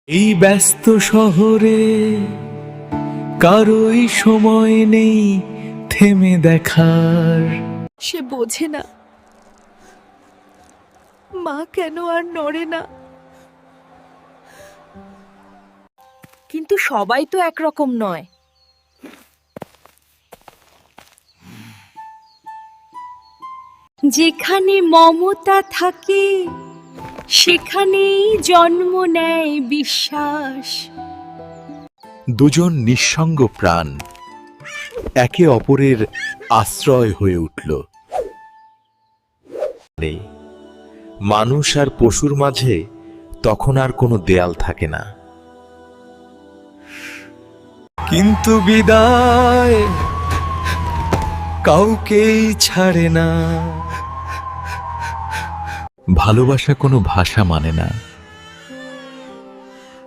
এই ব্যস্ত শহরে কারোই সময় নেই থেমে দেখার। সে বোঝে না মা কেন আর নড়ে না। কিন্তু সবাই তো একরকম নয়। যেখানে মমতা থাকে সেখানেই জন্ম নেয় বিশ্বাস। দুজন নিঃসঙ্গ প্রাণ একে অপরের আশ্রয় হয়ে উঠল। মানুষ আর পশুর মাঝে তখন আর কোনো দেয়াল থাকে না। কিন্তু বিদায় কাউকেই ছাড়ে না। ভালোবাসা কোনো ভাষা মানে না,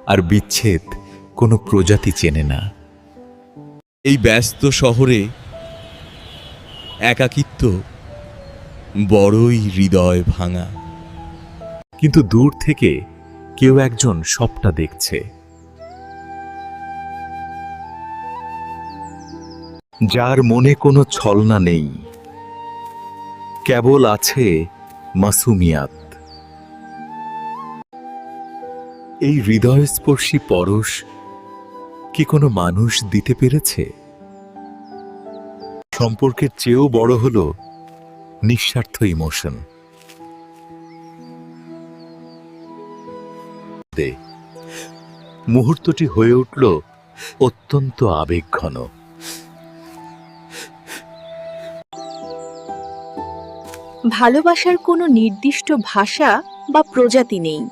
আর বিচ্ছেদ কোনো প্রজাতি চেনে না। এই ব্যস্ত শহরে একাকিত্ব বড়ই হৃদয় ভাঙা। কিন্তু দূর থেকে কেউ একজন সবটা দেখছে। যার মনে কোনো ছলনা নেই, কেবল আছে মাসুমিয়াত। এই হৃদয়স্পর্শী পরশ কি কোনো মানুষ দিতে পেরেছে? সম্পর্কের চেয়েও বড় হলো নিঃস্বার্থ ইমোশন। মুহূর্তটি হয়ে উঠল অত্যন্ত আবেগঘন। ভালোবাসার কোনো নির্দিষ্ট ভাষা বা প্রজাতি নেই।